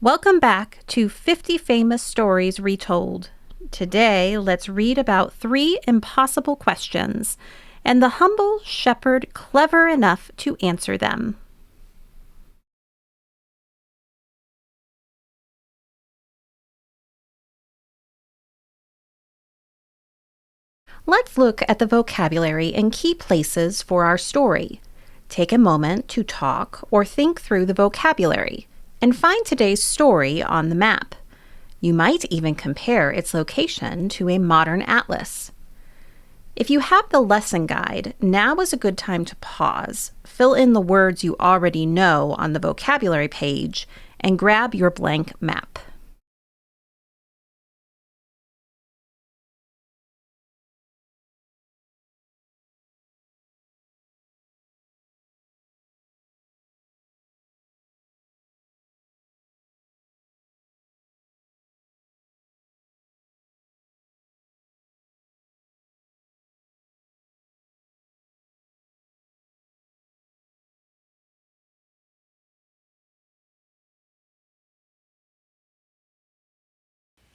Welcome back to 50 Famous Stories Retold. Today, let's read about 3 impossible questions and the humble shepherd clever enough to answer them. Let's look at the vocabulary and key places for our story. Take a moment to talk or think through the vocabulary and find today's story on the map. You might even compare its location to a modern atlas. If you have the lesson guide, now is a good time to pause, fill in the words you already know on the vocabulary page, and grab your blank map.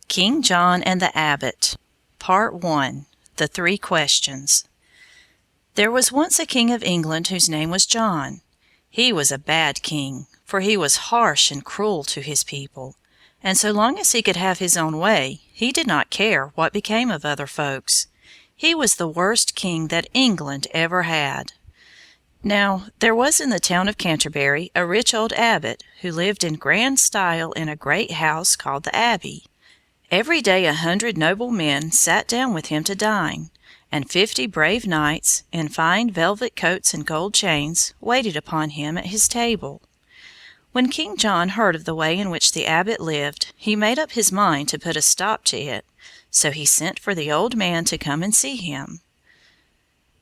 King John and the Abbot, Part 1, The 3 Questions. There was once a king of England whose name was John. He was a bad king, for he was harsh and cruel to his people, and so long as he could have his own way, he did not care what became of other folks. He was the worst king that England ever had. Now, there was in the town of Canterbury a rich old abbot who lived in grand style in a great house called the Abbey. Every day 100 noble men sat down with him to dine, and 50 brave knights, in fine velvet coats and gold chains, waited upon him at his table. When King John heard of the way in which the abbot lived, he made up his mind to put a stop to it, so he sent for the old man to come and see him.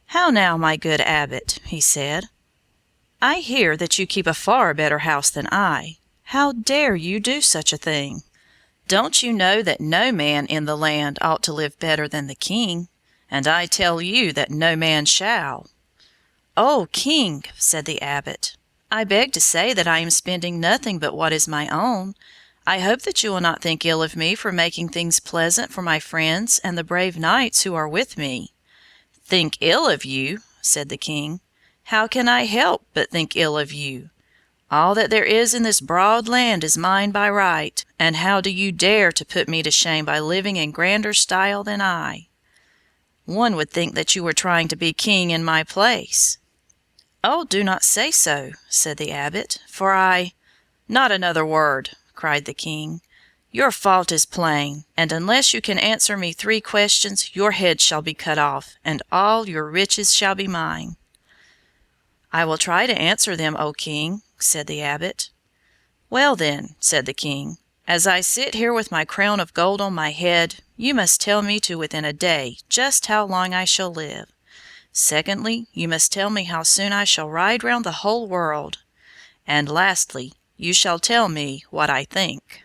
"How now, my good abbot," he said, "I hear that you keep a far better house than I. How dare you do such a thing? Don't you know that no man in the land ought to live better than the king? And I tell you that no man shall." "Oh, king," said the abbot, "I beg to say that I am spending nothing but what is my own. I hope that you will not think ill of me for making things pleasant for my friends and the brave knights who are with me." "Think ill of you?" said the king. "How can I help but think ill of you? All that there is in this broad land is mine by right, and how do you dare to put me to shame by living in grander style than I? One would think that you were trying to be king in my place." "Oh, do not say so," said the abbot, "for I—" "Not another word," cried the king. "Your fault is plain, and unless you can answer me 3 questions, your head shall be cut off, and all your riches shall be mine." "I will try to answer them, O king," said the abbot. "Well, then," said the king, "as I sit here with my crown of gold on my head, you must tell me to within a day just how long I shall live. Secondly, you must tell me how soon I shall ride round the whole world. And lastly, you shall tell me what I think."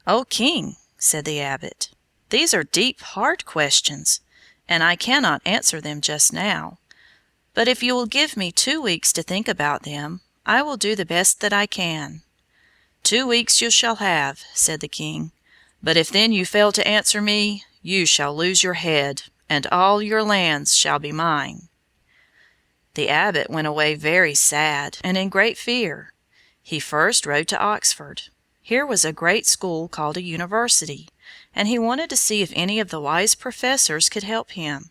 "O king," said the abbot, "these are deep, hard questions, and I cannot answer them just now. But if you will give me 2 weeks to think about them, I will do the best that I can." "2 weeks you shall have," said the king, "but if then you fail to answer me, you shall lose your head, and all your lands shall be mine." The abbot went away very sad and in great fear. He first rode to Oxford. Here was a great school called a university, and he wanted to see if any of the wise professors could help him.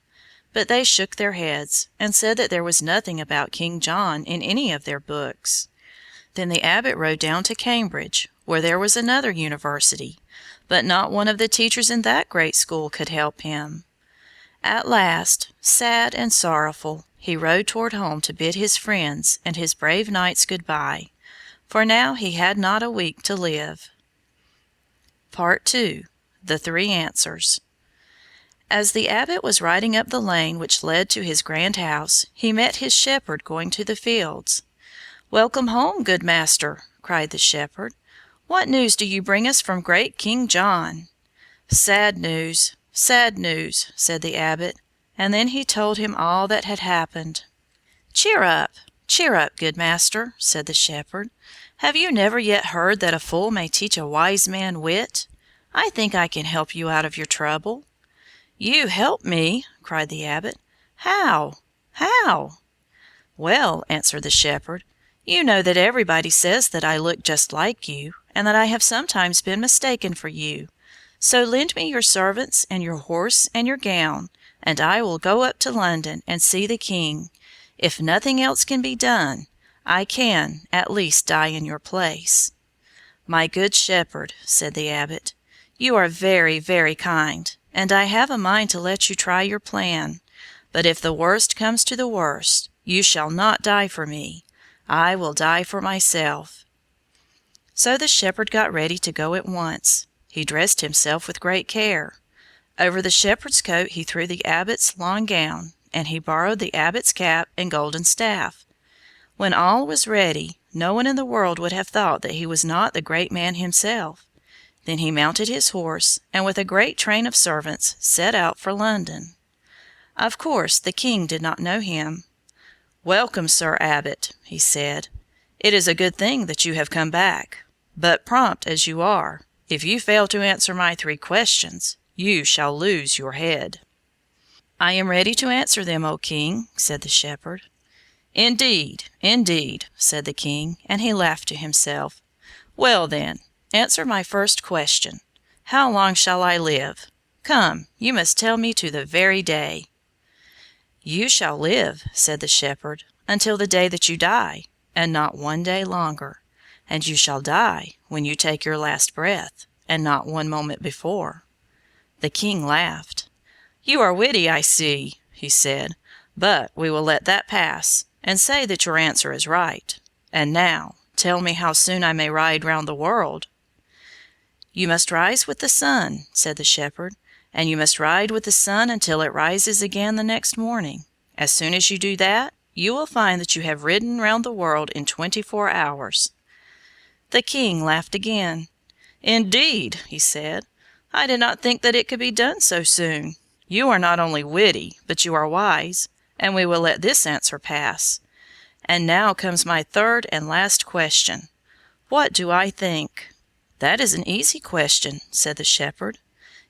But they shook their heads, and said that there was nothing about King John in any of their books. Then the abbot rode down to Cambridge, where there was another university, but not one of the teachers in that great school could help him. At last, sad and sorrowful, he rode toward home to bid his friends and his brave knights good-bye, for now he had not a week to live. Part 2. The 3 Answers. As the abbot was riding up the lane which led to his grand house, he met his shepherd going to the fields. "Welcome home, good master," cried the shepherd. "What news do you bring us from great King John?" sad news," said the abbot, and then he told him all that had happened. "Cheer up," "Cheer up, good master," said the shepherd. "Have you never yet heard that a fool may teach a wise man wit? I think I can help you out of your trouble." "You help me!" cried the Abbot. "How? How?" "Well," answered the shepherd, "you know that everybody says that I look just like you, and that I have sometimes been mistaken for you. So lend me your servants and your horse and your gown, and I will go up to London and see the king. If nothing else can be done, I can at least die in your place." "My good shepherd," said the Abbot, "you are very, very kind, and I have a mind to let you try your plan. But if the worst comes to the worst, you shall not die for me. I will die for myself." So the shepherd got ready to go at once. He dressed himself with great care. Over the shepherd's coat he threw the Abbot's long gown, and he borrowed the Abbot's cap and golden staff. When all was ready, no one in the world would have thought that he was not the great man himself. Then he mounted his horse, and with a great train of servants set out for London. Of course the king did not know him. "Welcome, Sir Abbot," he said. "It is a good thing that you have come back. But prompt as you are, if you fail to answer my 3 questions, you shall lose your head." "I am ready to answer them, O king," said the shepherd. "Indeed, indeed," said the king, and he laughed to himself. "Well, then, answer my first question. How long shall I live? Come, you must tell me to the very day." "You shall live," said the shepherd, "until the day that you die, and not 1 day longer. And you shall die when you take your last breath, and not 1 moment before." The king laughed. "You are witty, I see," he said, "but we will let that pass, and say that your answer is right. And now tell me how soon I may ride round the world." "You must rise with the sun," said the shepherd, "and you must ride with the sun until it rises again the next morning. As soon as you do that, you will find that you have ridden round the world in 24 hours. The king laughed again. "Indeed," he said, "I did not think that it could be done so soon. You are not only witty, but you are wise, and we will let this answer pass. And now comes my 3rd and last question. What do I think?" "That is an easy question," said the shepherd.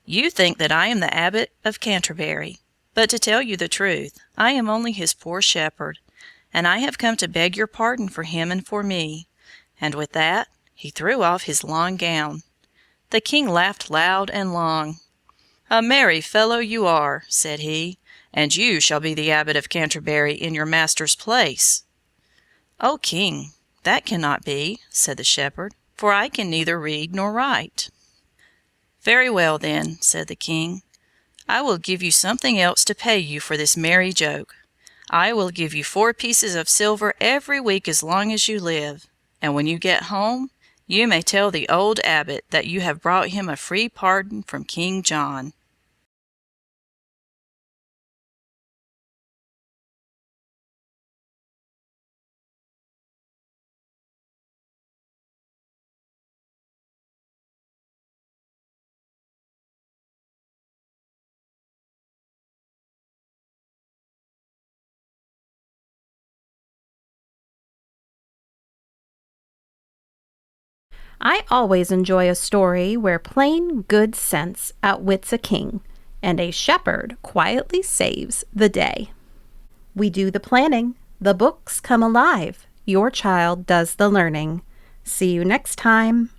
"You think that I am the Abbot of Canterbury, but to tell you the truth, I am only his poor shepherd, and I have come to beg your pardon for him and for me." And with that, he threw off his long gown. The king laughed loud and long. "A merry fellow you are," said he, "and you shall be the Abbot of Canterbury in your master's place." "O king, that cannot be," said the shepherd, "for I can neither read nor write." "Very well, then," said the king. "I will give you something else to pay you for this merry joke. I will give you 4 pieces of silver every week as long as you live, and when you get home, you may tell the old Abbot that you have brought him a free pardon from King John." I always enjoy a story where plain good sense outwits a king, and a shepherd quietly saves the day. We do the planning, the books come alive, your child does the learning. See you next time.